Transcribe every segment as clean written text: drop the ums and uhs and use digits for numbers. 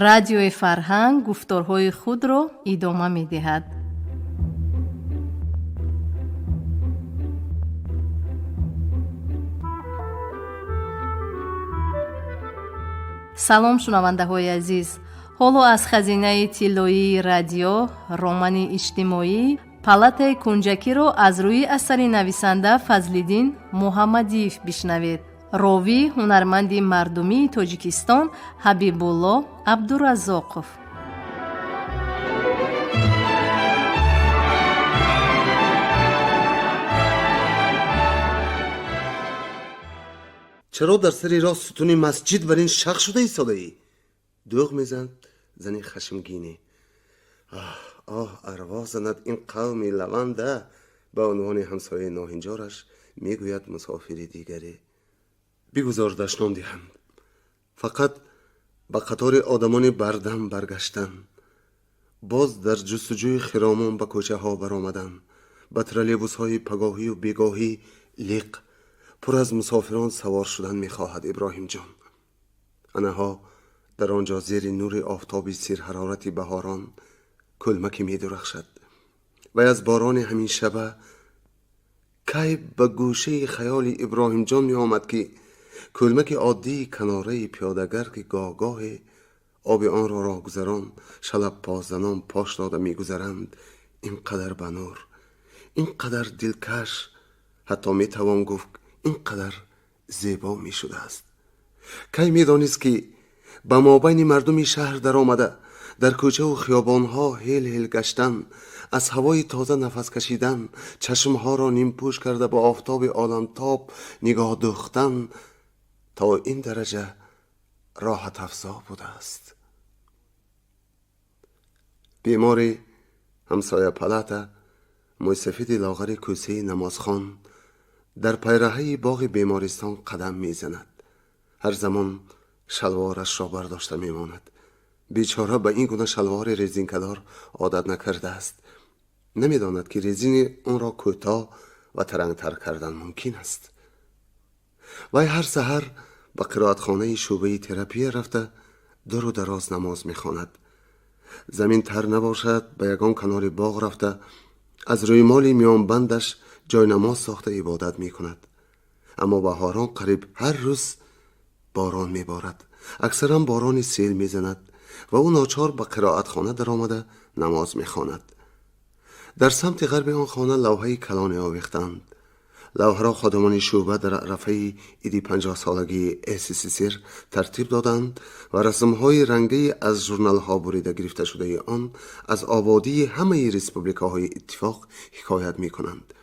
радиои фарҳанг гуфторҳои худро идома медиҳад. салом шунавандаҳои азиз, ҳоло аз хазинаи тиллоии радио романи иҷтимоӣ палатаи кунҷакиро аз рӯи асари нависанда Фазлиддин Муҳаммадиев бишнавед. ровӣ ҳунарманди мардумии Тоҷикистон Ҳабибулло Абдураззоқов. چرا در سری راه ستون مسجد بر این شق شده ایستاده‌ای؟ دوغ میزند زنی خشمگینی. آه اروا زند این قوم لونده. به عنوان همسایه ناهنجارش میگوید مسافری دیگری. بگذار دشنام دهم. فقط به قطار آدمان بردم برگشتن. باز در جستجوی خرامان به کوچه ها برآمدن. به ترالبوس های پگاهی و بیگاهی لیق پر از مسافران سوار شدن میخواهد ابراهیم جان. آنها در آنجا زیر نور آفتابی سیر حرارتی بهاران کلمکی میدرخشد و از باران همین شبه کی به گوشه خیال ابراهیم جان می آمد که کلمک عادی کناره پیادهگر که گاه آب آن را راهگذران شلب پازدنان پاش داده می گذرند، اینقدر بنور، اینقدر دلکش، حتی می توان گفت اینقدر زیبا می شده است. کی می دانست که به مابین مردمی شهر در آمده در کوچه و خیابانها هل گشتن، از هوای تازه نفس کشیدن، چشمها را نیم پوش کرده با آفتاب عالمتاب نگاه دوختن، تا این درجه راحت افزا بوده است. بیماری همسایه پلات موسفید لاغر کوسه نمازخان در پیراهه باغ بیمارستان قدم میزند. هر زمان شلوارش را برداشته میماند. بیچاره به این گونه شلوار رزینکدار عادت نکرده است. نمیداند که رزین اون را کوتاه و ترنگتر کردن ممکن است. وی هر سحر به قرائتخانه شعبه تراپی رفته دور و دراز نماز میخواند. زمین تر نباشد به یگان کنار باغ رفته از روی مالی میان بندش جای نماز ساخته عبادت میکند. اما بهاران قریب هر روز باران میبارد. اکثرا باران سیل میزند و او ناچار به قرائتخانه در آمده نماز میخواند. در سمت غرب آن خانه لوحه کلانی آویختند. لوحه را خادمان شعبه در رفعه ایدی 50 سالگی SSSR ترتیب دادند و رسمهای رنگی از ژورنال ها بریده گرفته شده آن از آبادی همه ریسپوبلیکاهای اتفاق حکایت می کنند.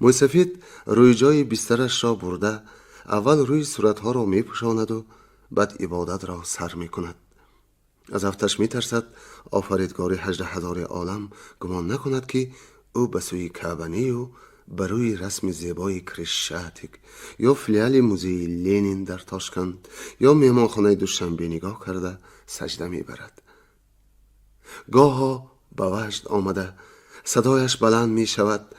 موسفید روی جای بسترش را برده اول روی صورتها را می پوشاند و بعد عبادت را سر می کند. از افتش می ترسد آفریدگار 18,000 عالم گمان نکند که او به سوی کعبه و بر روی رسم زیبای کرشاتیک یا فلیال موزه لنین در تاشکند یا مهمانخانه دوشنبه نگاه کرده سجده می برد. گاها به وجد آمده صدایش بلند می شود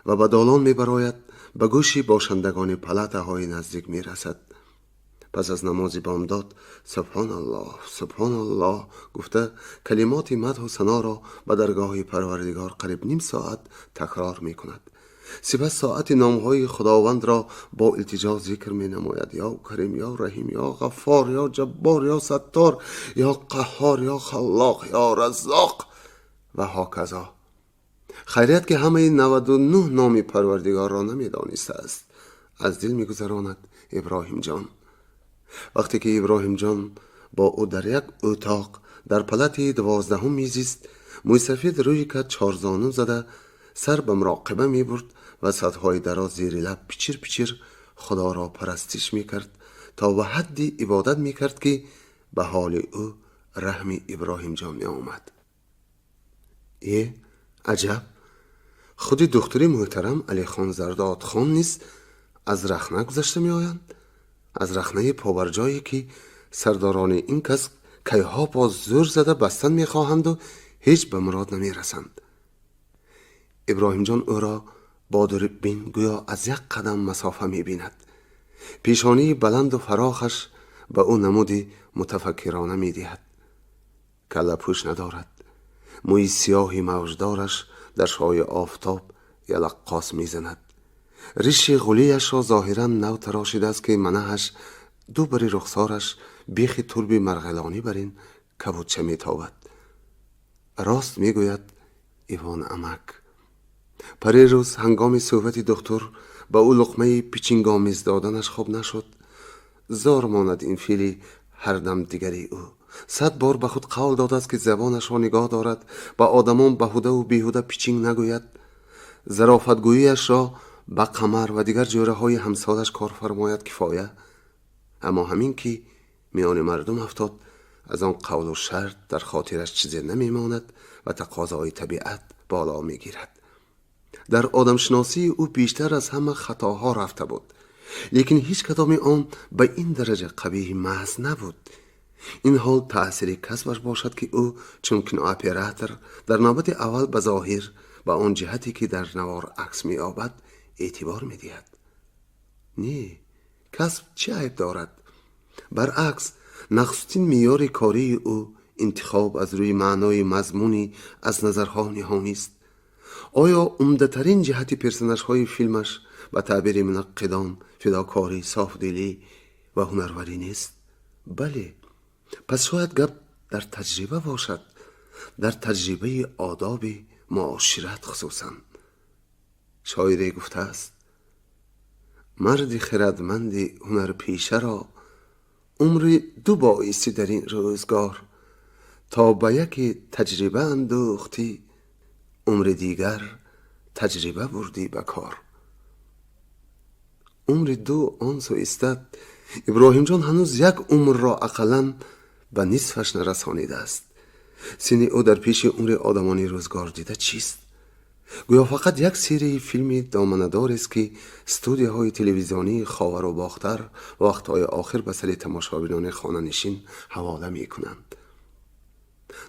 و به دالان می براید، به گوش باشندگان پلاته های نزدیک می رسد. پس از نماز بامداد سبحان الله سبحان الله گفته کلمات مدح و ثنا را به درگاه پروردگار قریب نیم ساعت تکرار می کند. سپس ساعت نامهای خداوند را با التجا ذکر می نماید. یا کریم، یا رحیم، یا غفار، یا جبار، یا ستار، یا قهار، یا خلاق، یا رزاق و هاکذا. خیریت که همه 99 نام پروردگار را نمی دانسته است. از دل می گذراند ابراهیم جان. وقتی که ابراهیم جان با او در یک اتاق در پلات 12 میزیست، موسفید روی کت 4 زانو زده سر به مراقبه می برد و سطحهای دراز زیر لب پیچیر پیچیر خدا را پرستش می کرد تا به حدی عبادت می کرد که به حال او رحم ابراهیم جان می آمد. عجب، خود دختری محترم علی خان زرداد خان نیست از رخنه گذشته می آیند؟ از رخنه پابرجایی که سرداران این کس کیها با زور زده بستن می خواهند و هیچ به مراد نمی رسند. ابراهیم جان او را با دوربین گویا از یک قدم مسافه می بیند. پیشانی بلند و فراخش به او نمودی متفکرانه می دهد. کله پوش ندارد. موی سیاهی موجدارش در شعاع آفتاب یلقاس میزند. ریش غلیش را ظاهرا نو تراشیده است که منهش دو بری رخسارش بیخی ترب مرغلانی برین کبوچه میتابد. راست میگوید ایوان امک. پری روز هنگام صحبت دکتر با او لقمه پیچینگامیز دادنش خوب نشد. زار ماند این فیلی هر دم دیگری او. 100 بار به خود قول داده است که زبانش را نگاه دارد، با آدمان بهوده و بیهوده پیچینگ نگوید. ظرافتگوییش را با قمر و دیگر جوره های همسالش کار فرماید کفایه. اما همین که میان مردم افتاد، از آن قول و شرط در خاطرش چیزی نمیماند و تقاضای طبیعت بالا میگیرد. در آدم شناسی او بیشتر از همه خطاها رفته بود، لیکن هیچ کدام آن به این درجه قبیح محض نبود. این حال تأثیری کسبش باشد که او چون اپراتور در نوبت اول به ظاهر به آن جهتی که در نوار عکس می یابد اعتبار می دهد. نه، کسب چه عیب دارد؟ برعکس، نخستین معیار کاری او انتخاب از روی معنای مضمونی از نظرها نهانی است. آیا عمده‌ترین جهت پرسنش های فیلمش به تعبیر منقدان فداکاری، صافدلی و هنروری نیست؟ بله، پس شاید گپ در تجربه باشد، در تجربه آداب معاشرت خصوصا. شاعری گفته است: مرد خردمند هنر پیشه را عمر 2 بایستی در این روزگار، تا به یک تجربه اندوختی عمر دیگر تجربه بردی به کار. عمر 2 آن سو استد. ابراهیم جان هنوز 1 عمر را اقلا به نصفش نرسانیده است. سن او در پیش عمر آدمانی روزگار دیده چیست؟ گویا فقط 1 سری فیلم دامنه‌دار است که استودیوهای تلویزیونی خاور و باختر وقتهای آخر به سر تماشاگران خانه نشین حواله می کنند.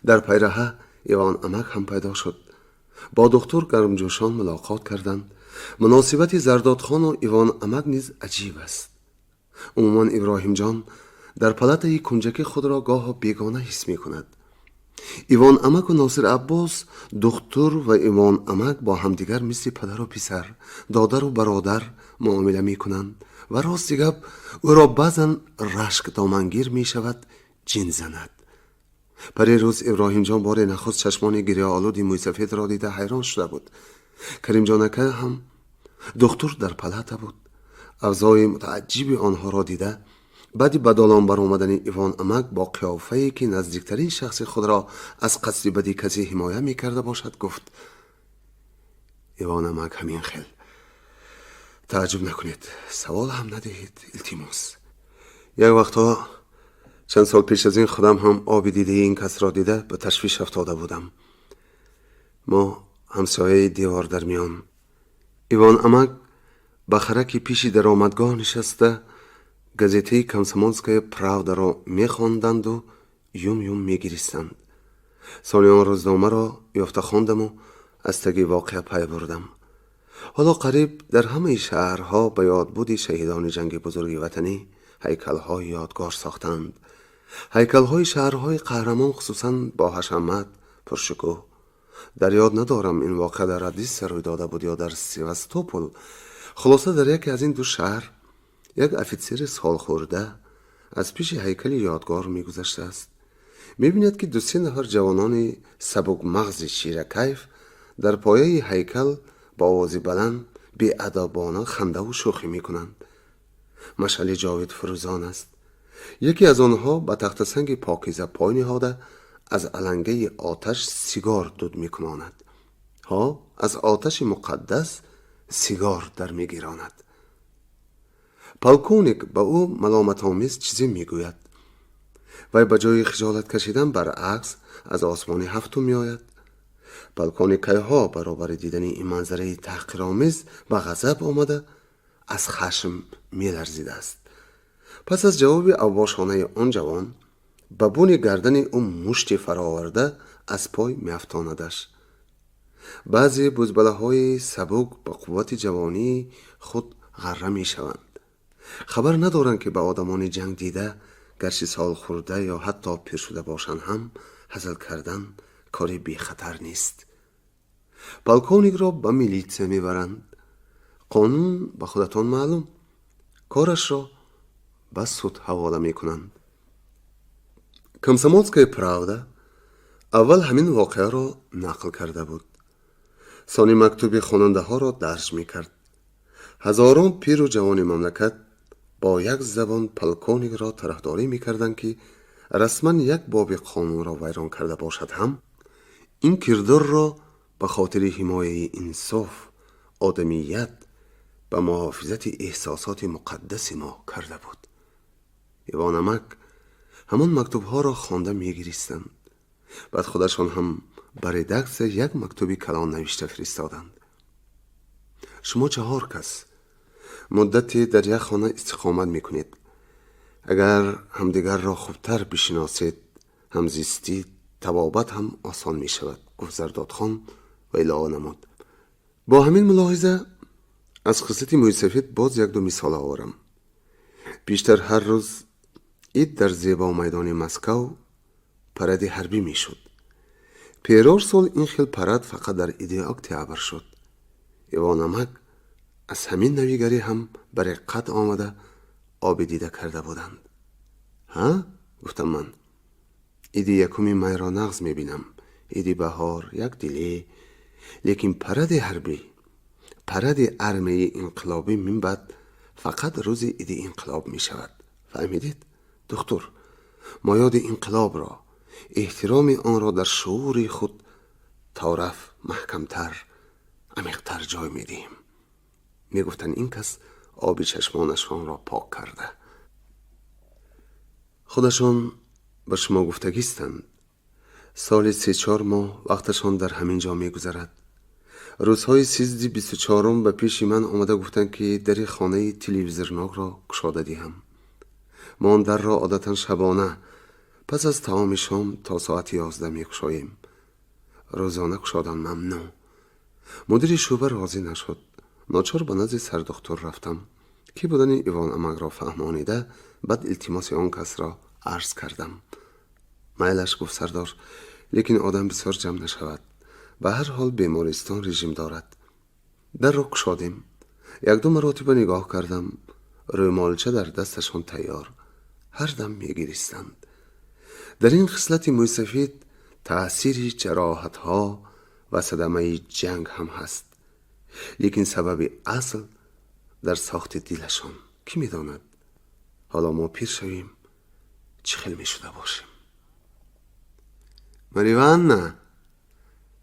در پیرهه ایوان امک هم پیدا شد. با دکتر گرمجوشان ملاقات کردند. مناسبت زردادخان و ایوان امک نیز عجیب است. عموما ابراهیم جان در پلت کنجک خود را گاه بیگانه حس می کند. ایوان امک و ناصر عباس، دکتر و ایوان امک با همدیگر مثل پدر و پسر، دادر و برادر معامله می کنند و راست گپ او را بعضا رشک دامنگیر می شود جن زند. پری روز ابراهیم جان بار نخست چشمان گریه آلود موی سفید را دیده حیران شده بود. کریم جانکه هم دکتر در پلت بود. اوضاع متعجب آنها را دیده، بعد بدالان برآمدن ایوان امک با قیافه‌ای که نزدیکترین شخص خود را از قصد بدی کسی حمایه می کرده باشد گفت: ایوان امک همین خیل، تعجب نکنید، سوال هم ندهید، التماس. یک وقتا چند سال پیش از این خودم هم آب دیده این کس را دیده به تشویش افتاده بودم. ما همسایه دیوار در میان. ایوان امک به خرکی پیشی در آمدگاه نشسته گزیته کمسمولسکای پراودا را میخواندند و یوم میگریستند. سالیان روزنامه را یافته خواندم و از تگی واقعه پی بردم. حالا قریب در همه شهرها به یاد بودی شهیدان جنگ بزرگ وطنی هیکل‌های یادگار ساختند. هیکل‌های شهرهای قهرمان خصوصا با حشمت پرشکوه. در یاد ندارم این واقعه در ادیس روی داده بود یا در سیواستوپول. خلاصه در یکی از این 2 شهر یک افیسر سال خورده از پیش هیکل یادگار میگذشته است. میبیند که 2-3 نفر جوانان سبک مغز شیر کیف در پایه هیکل با آواز بلند بی‌ادبانه خنده و شوخی میکنند. مشعل جاوید فروزان است. یکی از آنها به تخت سنگ پاکیزه پای نهاده از علنگه آتش سیگار دود میکناند. از آتش مقدس سیگار در میگیراند. پالکونیک به او ملامت آمیز چیزی میگوید. وی به جای خجالت کشیدن برعکس از آسمان 7 میآید. پالکونیکای ها برابر دیدن این منظره تحقیرآمیز به غضب آمده از خشم میلرزیده است. پس از جواب اواشانه آن جوان به بون گردن او مشتی فراورده از پای میافتاندش. بعضی بزبله های سبک با قوت جوانی خود غره می شوند. خبر ندارند که به آدمان جنگ دیده گرچه سال خورده یا حتی پیر شده باشند هم هزل کردن کاری بی خطر نیست. پالکونیک را به میلیتسه میبرند. قانون به خودتان معلوم. کارش را به سود حواله میکنند. کمسомольская правда اول همین واقعه را نقل کرده بود. ثانی مکتوب خواننده ها را درج میکرد. هزاران پیر و جوان مملکت با یک زبان پالکونیک را طرفداری میکردند که رسما یک باب قانون را ویران کرده باشد هم این کردار را به خاطر حمایه انصاف، آدمیت و محافظت احساسات مقدس ما کرده بود. ایوانمک همان مکتوب ها را خوانده میگریستند. بعد خودشان هم بر ردکس یک مکتوبی کلان نوشته فرستادند. شما 4 کس مدتی در یک خانه استقامت میکنید. اگر همدیگر را خوبتر بشناسید، همزیستی طبابت هم آسان می شود، گفت زردادخان و اعلان نمود. با همین ملاحظه از خصلت موسفید باز 1-2 مثال آورم. بیشتر هر روز اید در زیبا میدان مسکو پرد حربی می شد. پیرار سال این خیل پرد فقط در ایده اکتبر شد. ایوانمک از همین نویگری هم برای قد آمده آب دیده کرده بودند. ها؟ گفتم من. ایدی یکمی می را نغز می بینم. ایدی بهار، یک دیلی. لیکن پرد حربی، پرد ارمه انقلابی من بعد فقط روز ایدی انقلاب می شود. فهمیدید؟ دکتر، ما یاد انقلاب را، احترام آن را در شعور خود تعارف محکمتر، عمیقتر جای می دهیم. می گفتن این کس آبی چشمانشان را پاک کرده. خودشان به شما گفتگیستند. سال 3-4 ماه وقتشان در همین جا می گذرد. روزهای 13-24 به پیش من آمده گفتند که در خانه تلویزیوناک را گشاده دهم. ما آن در را عادتا شبانه پس از طعام شام تا ساعت 11 می گشاییم. روزانه گشادن ممنوع. مدیر شعبه راضی نشد. ناچار به نزد سردکتر رفتم که بودن ایوانمک را فهمانیده بعد التماس آن کس را عرض کردم. میلش گفت سردار، لیکن آدم بسیار جمع نشود. به هر حال بیمارستان رژیم دارد. در را گشادیم. 1-2 مرتبه نگاه کردم. رومالچه در دستشان تیار. هر دم میگریستند. در این خصلت موسفید تأثیر جراحت ها و صدمه جنگ هم هست. لیکن سبب اصل در ساخت دلشان کی میداند؟ حالا ما پیر شویم چه خیل می شده باشیم. مریوان نه.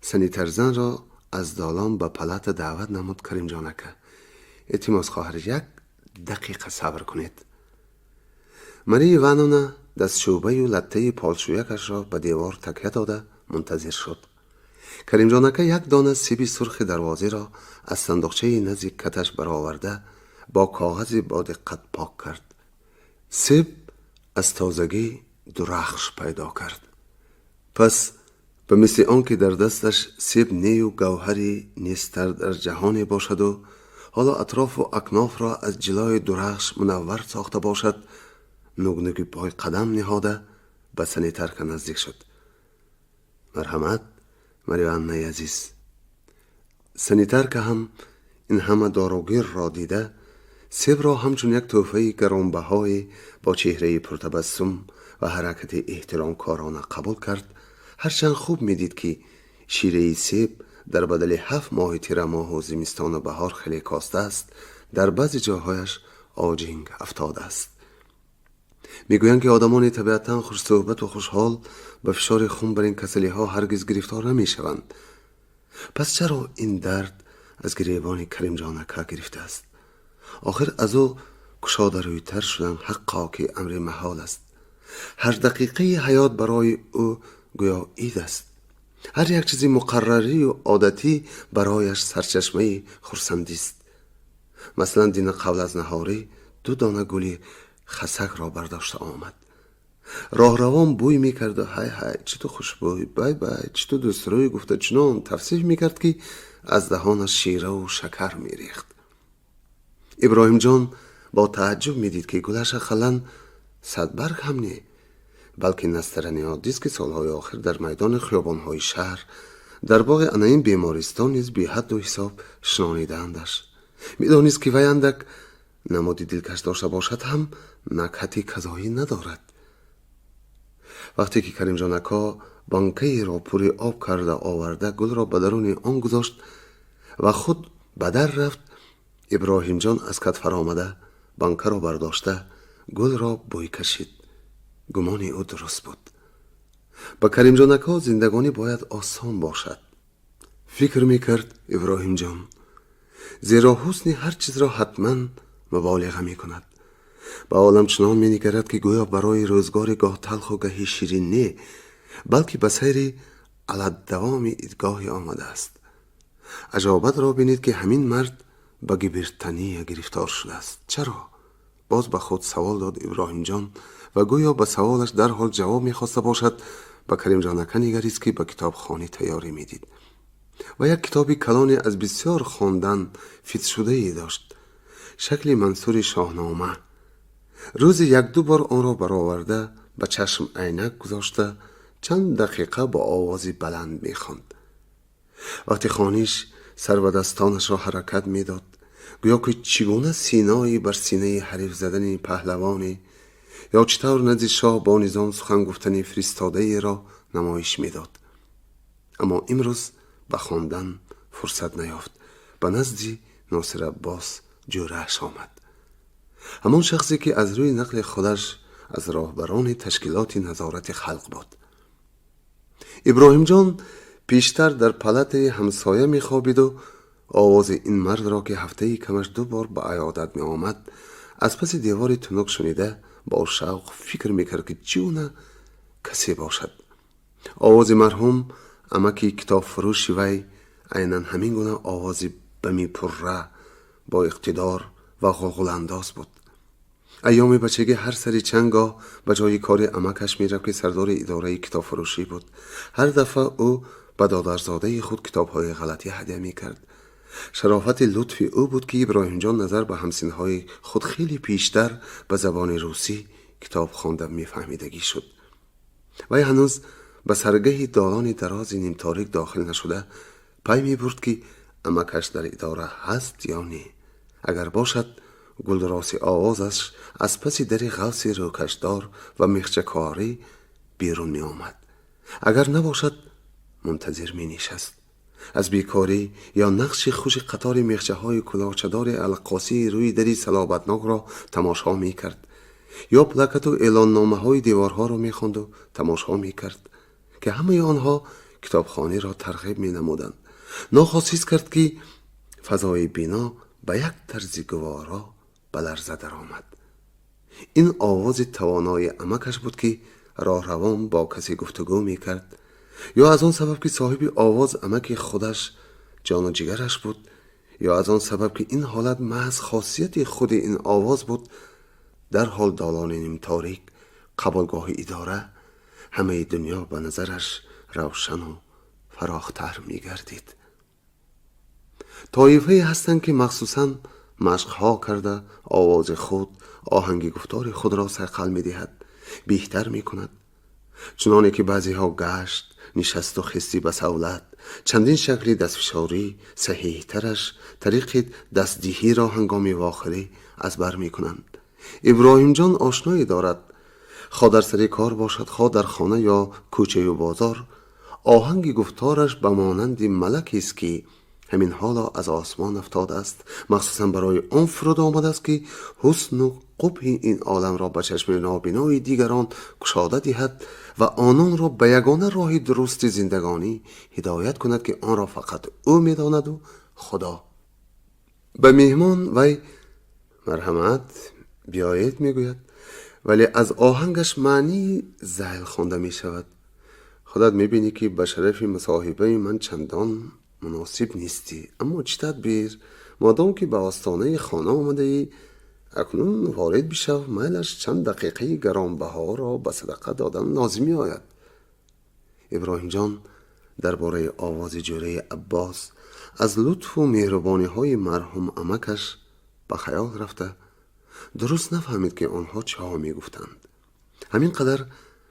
سنیترزن را از دالان به پلات دعوت نمود کریم جانکه. التماس خواهر 1 دقیقه صبر کنید. مری ایوانونا دست شوبه و لطه پالشویکش را به دیوار تکیه داده منتظر شد. کریم جانکه 1 دانه سیب سرخ دروازه را از صندوقچه نزدیک کتش برآورده با کاغذی با دقت پاک کرد. سیب از تازگی درخش پیدا کرد. پس به مثل آن که در دستش سیب نیو گوهری نیستر در جهانی باشد و حالا اطراف و اکناف را از جلای درخش منور ساخته باشد، نگنگی پای قدم نهاده به سنیترک نزدیک شد. مرحمت مریوان عزیز. سنیترک هم این همه داروگیر را دیده سیب را همچون یک تحفه گرانبهای با چهره پرتبسم و حرکت احترام کارانه قبول کرد. هرچند خوب میدید که شیره سیب در بدل 7 ماه تیر ماه و زمستان و بهار خیلی کاسته است، در بعضی جاهایش آجینگ افتاده است. میگویند که آدمان طبیعتا خوش صحبت و خوشحال به فشار خون بر این کسلی ها هرگز گرفتار نمی شوند. پس چرا این درد از گریبان کریم جانکه گرفته است؟ آخر از او کشاده رویتر شدن حقا که امر محال است. هر دقیقه حیات برای او گویا عید است. هر یک چیزی مقرری و عادتی برایش سرچشمه خرسندی است. مثلا دین قبل از نهاری 2 دانه گلی خسک را برداشته آمد. راه روان بوی میکرد و های های چطور خوشبوی، بای بای چطور دوست روی گفته چنان توصیف میکرد که از دهانش شیره و شکر میریخت. ابراهیم جان با تعجب میدید که گلش خلن صدبرگ هم نه، بلکه نسترن عادیست که سالهای آخر در میدان خیابانهای شهر در باغ اناین بیمارستان نیز بی حد و حساب شنانیدندش. میدانست که وی اندک نمادی دلکش داشته باشد هم نکهتی کذایی ندارد. وقتی که کریم جان اکا بانکه را پوری آب کرده آورده گل را به درون آن گذاشت و خود به در رفت، ابراهیم جان از کتف آمده بانکه را برداشته گل را بوی کشید. گمان او درست بود. با کریم جان اکا زندگانی باید آسان باشد. فکر میکرد ابراهیم جان، زیرا حسن هر چیز را حتما مبالغه میکند. به عالم چنان مینگرد که گویا برای روزگار گاه تلخ و گاهی شیرین نه، بلکه به سیر علالدوام ایدگاهی آمده است. عجابت را بینید که همین مرد به گبرتنی گرفتار شده است. چرا؟ باز به خود سوال داد ابراهیم جان و گویا به سوالش در حال جواب میخواسته باشد. به کریم جان اکا نگریست که به کتابخانه تیاری میدید و یک کتابی کلانی از بسیار خواندن فیت شده ای داشت، شکل منصور شاهنامه. روز یک دو بار آن را برآورده به چشم عینک گذاشته چند دقیقه با آوازی بلند میخواند. وقتی خوانیش سر و دستانش را حرکت میداد، گویا که چگونه سینایی بر سینه حریف زدن پهلوانی یا چطور نزد شاه با نظام سخن گفتنی فرستاده ای را نمایش میداد. اما امروز به خواندن فرصت نیافت. به نزد ناصر عباس جورش آمد، همان شخصی که از روی نقل خودش از راهبران تشکیلات نظارت خلق بود. ابراهیم جان پیشتر در پلت همسایه می خوابید و آواز این مرد را که هفته کمش 2 بار به عیادت می آمد از پس دیوار تنک شنیده با شوق فکر می کرد که چونه کسی باشد. آواز مرحوم امکی کتاب فروش وی عیناً همین گونه آوازی بمی پره با اقتدار و غلغل انداز بود. ایام بچگی هر سری چندگاه به جای کار امکش می رفت که سردار اداره کتاب فروشی بود. هر دفعه او به دادرزاده خود کتاب‌های غلطی هدیه می کرد. شرافت لطف او بود که ابراهیم جان نظر به همسنهای خود خیلی پیشتر به زبان روسی کتاب خواندن می فهمیدگی شد. وی هنوز به سرگه دالان دراز نیم تاریک داخل نشده پی می برد که امکش در اداره هست یا نه. اگر باشد گلدراس آوازش از پس در غوث روکشدار و میخچه‌کاری بیرون می آمد. اگر نباشد منتظر می نشست. از بیکاری یا نقش خوش قطار میخچه های کلاهچه‌دار القاسی روی دری صلابتناک را تماشا می کرد یا پلاکت و اعلان نامه های دیوارها را می خواند و تماشا می کرد که همه آنها کتابخانه را ترغیب می نمودند. ناخواسته کرد که فضای بینا به یک طرز گوارا به لرزه در آمد. این آواز توانای امکش بود که راه روان با کسی گفتگو می کرد، یا از آن سبب که صاحب آواز امک خودش جان و جگرش بود، یا از آن سبب که این حالت محض خاصیت خود این آواز بود. در حال دالان نیم تاریک قبولگاه اداره همه دنیا به نظرش روشن و فراختر می گردید. طایفه هستند که مخصوصاً مشقها کرده آواز خود، آهنگ گفتار خود را صقل می دهد، بهتر می کند. چنانه که بعضی ها گشت، نشست و خستی به سهولت، چندین شکل دستفشاری صحیح ترش طریق دستدهی را هنگام واخری از بر می کنند. ابراهیم جان آشنایی دارد، خواه در سر کار باشد خواه در خانه یا کوچه و بازار، آهنگ گفتارش به مانند ملکی است که همین حالا از آسمان افتاده است، مخصوصا برای آن فرود آمده است که حسن و قبح این عالم را به چشم نابینای دیگران گشاده دهد و آنان را به یگانه راه درست زندگانی هدایت کند که آن را فقط او می‌داند و خدا. به میهمان وی مرحمت بیایید میگوید، ولی از آهنگش معنی زهل خوانده می شود. خودت میبینی که به شرف مصاحبه من چندان مناسب نیستی، اما چه تدبیر، مادام که به آستانه خانه آمده ای اکنون وارد بشو، میلش چند دقیقه گرانبها را به صدقه دادن لازمی آید. ابراهیم جان درباره آواز جوره عباس از لطف و مهربانی های مرحوم امکش به خیال رفته درست نفهمید که آنها چه ها می گفتند. همین قدر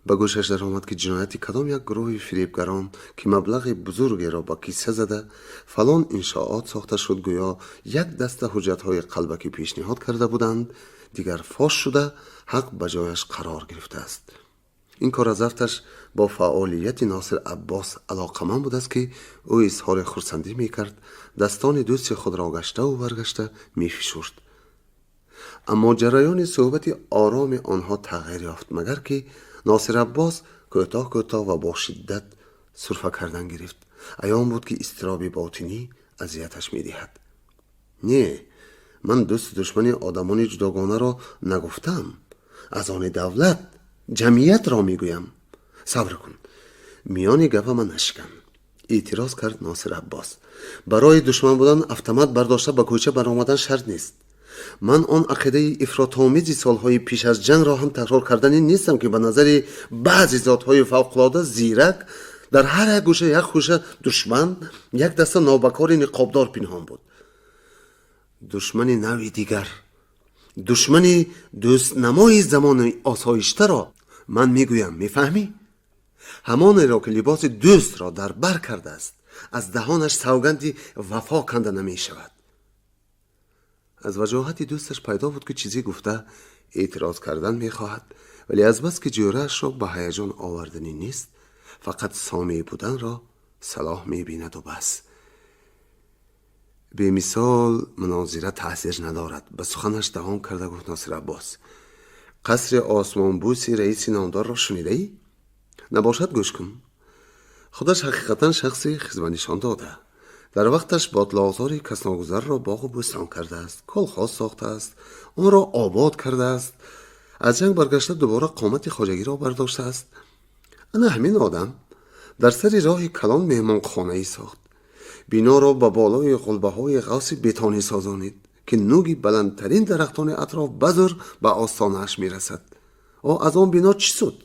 به گوشش در آمد که جنایتی کدام یک گروه فریبگران که مبلغ بزرگی را با کیسه زده فلان انشاءات ساخته شد گویا یک دسته حجتهای قلبکی پیشنهاد کرده بودند دیگر فاش شده حق به جایش قرار گرفته است. این کار از رفتش با فعالیت ناصر عباس علاقمند بود است که او اظهار خرسندی می کرد، دستان دوست خود را گشته و برگشته می فشرد. اما جریان صحبت آرام آنها تغییر یافت مگر که ناصر عباس کوتاه و با شدت سرفه کردن گرفت. عیان بود که اضطراب باطنی اذیتش می دهد. نه، من دوست دشمن آدمان جداگانه را نگفتم، از آن دولت جمعیت را می گویم. صبر کن، میان گپ من نشکن. اعتراض کرد ناصر عباس. برای دشمن بودن автомат برداشته به کوچه برآمدن شرط نیست. من آن عقیده افراط‌آمیز سالهای پیش از جنگ را هم تکرار کردنی نیستم که به نظر بعضی ذات‌های فوق‌العاده زیرک در هر یک گوشه یک خوشه دشمن، یک دسته نابکار نقابدار پنهان بود. دشمن نوعی دیگر، دشمن دوست نمای زمان آسایشته را من میگویم، میفهمی؟ همان را که لباس دوست را در بر کرده است از دهانش سوگندی وفا کنده نمی شود. از وجاهت دوستش پیدا بود که چیزی گفته اعتراض کردن میخواهد، ولی از بس که جورهش را به هیجان آوردنی نیست فقط سامع بودن را صلاح میبیند و بس. به مثال مناظره تأثیر ندارد. به سخنش دوام کرده گفت ناصر عباس. قصر آسمان بوسی رئیس نامدار را شنیده ای؟ نباشد گوش کن. خودش حقیقتا شخصی خدمت نشان داده. در وقتش باطلازاری کس ناگذر را باغ و بستان کرده است، کلخاز ساخته است، آن را آباد کرده است، از جنگ برگشته دوباره قامت خواجگی را برداشته است. انا همین آدم در سر راه کلان مهمان خانه ای ساخت. بنا را به بالای قلبه های غوث بتانی سازانید که نوگی بلندترین درختان اطراف بزر به آستانه‌اش میرسد. از آن بنا چی شد؟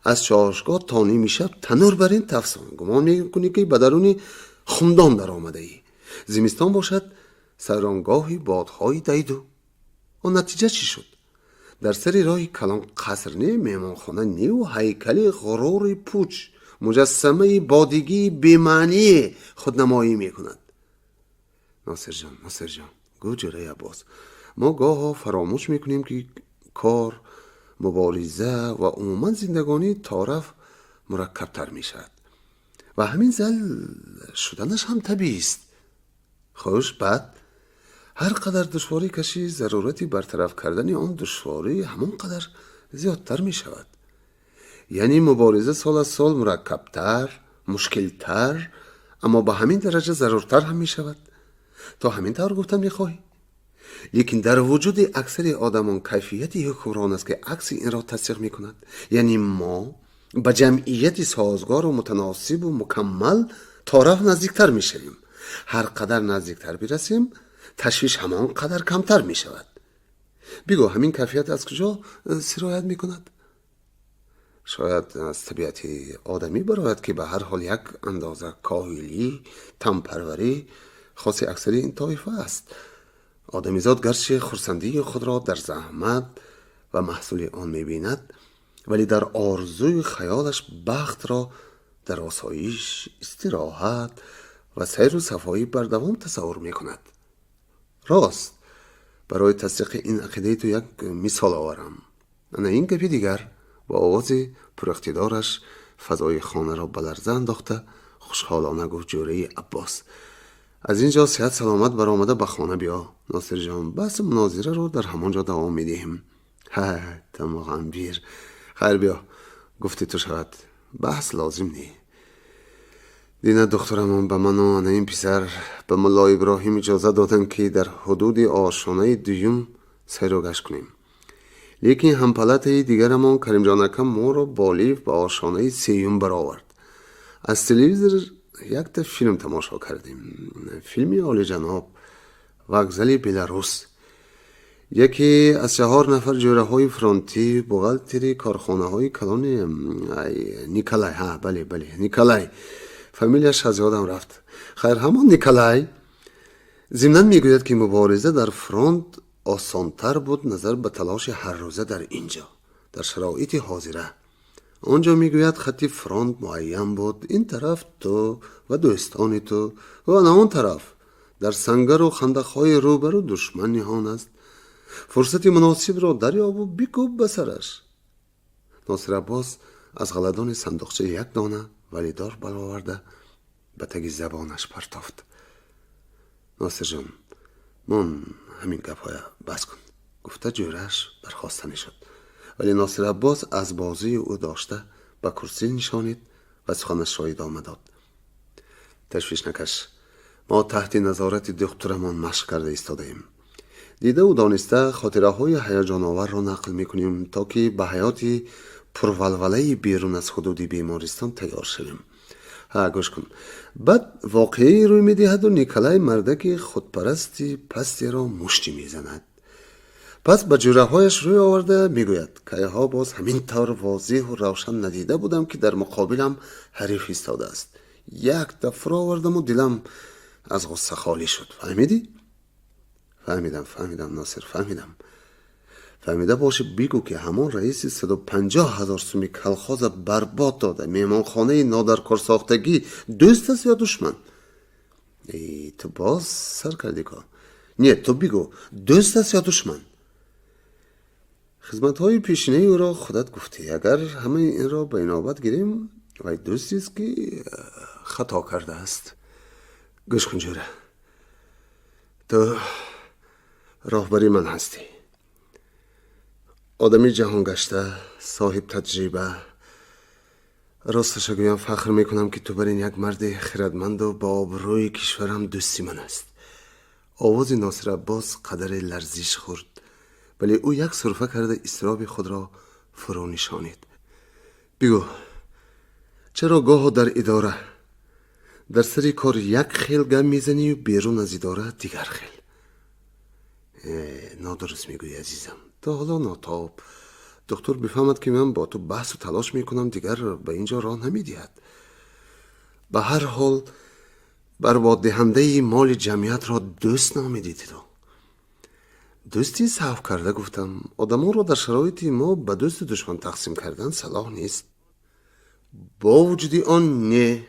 از چاشگاه تا نیم شب تنور بر این تفسان. گمان میکنی که به درون خمدان در آمده ای. زمستان باشد سرانگاهی بادهای دیدو. آن نتیجه چی شد؟ در سر راه کلان قصر نه، مهمانخانه نه و هیکل غرور پوچ، مجسمه بادگی بی‌معنی خودنمایی میکند. ناصر جان گو جلوی عباس، ما گاه ها فراموش میکنیم که کار، مبارزه و عموما زندگانی طرف مرکبتر میشد و همین زل شدنش هم طبیعی است. خوش بعد هر قدر دشواری کشی ضرورتی برطرف کردن آن دشواری همون قدر زیادتر می شود. یعنی مبارزه سال از سال مرکبتر، مشکلتر، اما با همین درجه ضرورتر هم می شود. تا همین طور گفتم می خواهی؟ لیکن در وجود اکثر آدمان کیفیتی حکمران است که عکس این را تصدیق می کند. یعنی ما به جمعیتی سازگار و متناسب و مکمل طرف نزدیکتر می شویم. هر قدر نزدیکتر برسیم تشویش همان قدر کمتر می شود. بگو همین کیفیت از کجا سرایت می کند؟ شاید از طبیعت آدمی براید که به هر حال یک اندازه کاهلی، تنپروری خاص اکثری این طایفه است. آدمیزاد گرچه خرسندی خود را در زحمت و محصول آن می بیند، ولی در آرزوی خیالش بخت را در آسایش، استراحت و سیر و صفایی بردوام تصور می کند. راست، برای تصدیق این عقیده تو یک مثال آورم. نه این گپی دیگر با آواز پر اقتدارش فضای خانه را بلرزه انداخته خوشحالانه گفت جوره عباس. از اینجا صحت سلامت برآمده به خانه بیا. ناصر جان بحث مناظره رو در همانجا دوام میدهیم. تمام بیر. خیر بیا گفتی تو شود، بحث لازم نی. دینه دخترمان به من و این پسر به ملا ابراهیم اجازه دادن که در حدود آشانه دویم سیر و گشت کنیم. لیکن همپلت دیگرمان کریم جان اکم ما را بالیف به آشانه سیوم برآورد. از تلویزیون یک تا فیلم تماشا کردیم. فیلمی عالی جناب، وگزل بلاروس. یکی از 4 نفر جوره های فرانتی بوغالتری کارخانه های کلان نیکلای. بله نیکلای، فامیلیش از یادم رفت. خیر همان نیکلای ضمناً میگوید که مبارزه در فرانت آسانتر بود نظر به تلاش هر روزه در اینجا. در شرایط حاضره. آنجا میگوید خط فرانت معین بود، این طرف تو و دوستان تو و آن طرف در سنگر و خندقهای روبرو دشمن نهان است. فرصت مناسب را دریاب و بکوب به سرش. ناصر عباس از غلدان صندوقچه یک دانه ولی دار برآورده به تگ زبانش پرتافت. ناصر جان، من همین گپ‌های بس کن، گفته جورش برخواستنی شد. ولی ناصر عباس از بازوی او داشته به کرسی نشانید و سخنش را ادامه داد. تشویش نکش، ما تحت نظارت دکترمان مشق کرده ایستاده ایم. دیده و دانسته خاطره های هیجان آور را نقل میکنیم تا که به حیاتی پرولوله بیرون از حدود بیمارستان تیار شویم. گوش کن. بعد واقعی روی میدهد و نیکلای مردک خودپرستی پستی را مشتی میزند. پس به جوره هایش روی آورده میگوید که ها باز همین طور واضح و روشن ندیده بودم که در مقابلم حریف ایستاده است. یک دفعه آوردم و دلم از غصه خالی شد. فهمیدی؟ فهمیدم ناصر، فهمیده باشه بگو که همون رئیس 150,000 سومی کلخاز برباد داده میمانخانه نادرکار ساختگی دوست است یا دشمن؟ ای تو باز سر کردی که نه، تو بگو دوست است یا دشمن؟ خدمت های پیشینه او را خودت گفتی. اگر همه این را به نوبت گیریم و دوستی است که خطا کرده است. گوش کن جوره، تو راهبری من هستی، آدمی جهان گشته، صاحب تجربه. راستش گویم فخر میکنم که تو برین یک مرد خردمند و با آبروی کشورم دوستی من است. آواز ناصر عباس قدر لرزش خورد، ولی او یک سرفه کرده اضطراب خود را فرو نشانید. بگو چرا گاه در اداره در سری کار یک خیل گم میزنی و بیرون از اداره دیگر خیل؟ نادرست میگوی عزیزم. تا حالا ناتاب دکتر بفهمد که من با تو بحث و تلاش میکنم دیگر به اینجا راه نمیدهد. به هر حال برباد دهنده مال جمعیت را دوست نامیدی تو. دوستی صحف کرده گفتم. آدمان را در شرایط ما به دوست دشمن تقسیم کردن صلاح نیست. با وجودی آن نه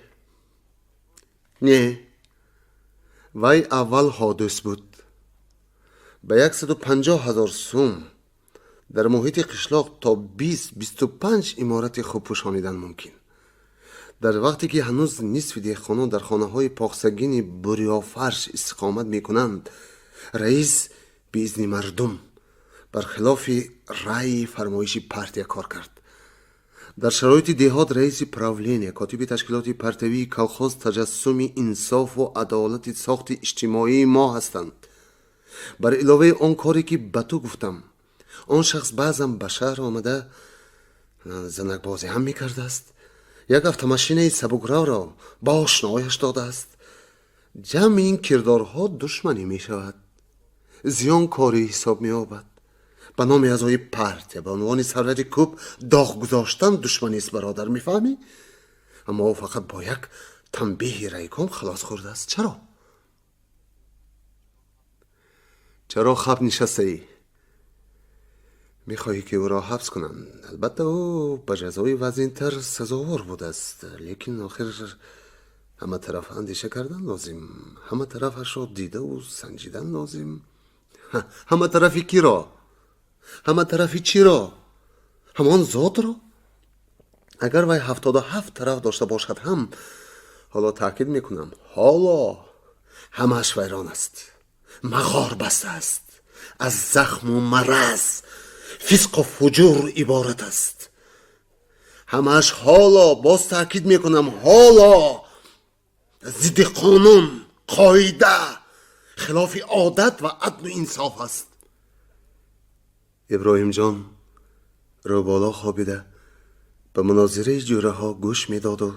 وی اول حادث بود. به 150,000 سوم در محیط قشلاق تا 20-25 امارت خوب پوشانیدن ممکن. در وقتی که هنوز نصف دهقانان در خانه های پاکسگین بریافرش استقامت می کنند، رئیس به اذن مردم برخلاف رأی فرمایشی پارتی کار کرد. در شرایط دهات رئیس پراولین کاتب تشکیلات پرتوی کلخاز تجسم انصاف و عدالت ساخت اجتماعی ما هستند. بر علاوه آن کاری که به تو گفتم، آن شخص بعضم به شهر آمده زنک بازی هم میکرده است. یک автомاشین سبکرو را با آشنایش داده است. جمع این کردارها دشمنی می شود، زیان کاری حساب می آبد. به نام اعضای پارتی به عنوان سرور کوب داغ گذاشتن دشمنی است برادر، میفهمی؟ اما او فقط با یک تنبیه ریکم خلاص خورده است. چرا خب نشسته ای؟ میخواهی که او را حبس کنند؟ البته او به جزای وزین‌تر سزاوار بود است، لیکن آخر همه طرف اندیشه کردن لازم، همه طرفش را دیده و سنجیدن لازم. همه طرفی کی را؟ همه طرفی چی را؟ همان ذات را؟ اگر وی 77 طرف داشته باشد هم، حالا تاکید میکنم، حالا همش ویران است، مغار بسته است، از زخم و مرض، فسق و فجور عبارت است. همش حالا، باز تاکید میکنم حالا، ضد قانون، قاعده، خلاف عادت و عدل و انصاف است. ابراهیم جان رو بالا خوابیده به مناظره جوره ها گوش میداد و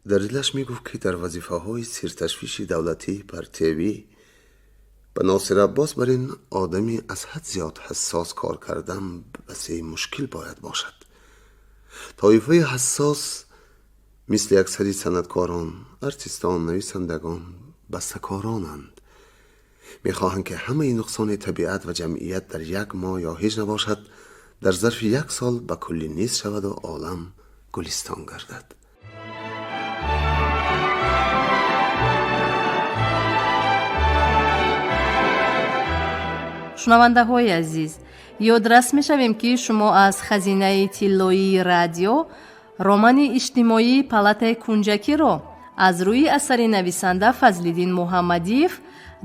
در دلش میگفت که در وظیفه های سرتشویش دولتی پرتوی به ناصر عباس بر این آدمی از حد زیاد حساس کار کردن بسیار مشکل باید باشد. طایفه حساس مثل اکثری صنعتکاران، ارتیستان، نویسندگان، بسته‌کارانند. میخواهند که همه این نقصان طبیعت و جمعیت در یک ماه یا هیچ نباشد در ظرف 1 سال به کلی نیست شود و عالم گلستان گردد. شنونده های عزیز، یادرس می شویم که شما از خزینه طلایی رادیو رمان اجتماعی پالاتای کنجکی را از روی اثر نویسنده فضل‌الدین محمدیف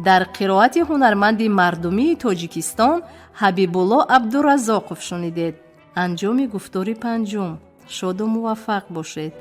در قرائت هنرمند مردمی تاجیکستان حبیب‌الله عبدالرزاقов شنیدید. انجام گفتار 5. شاد و موفق باشید.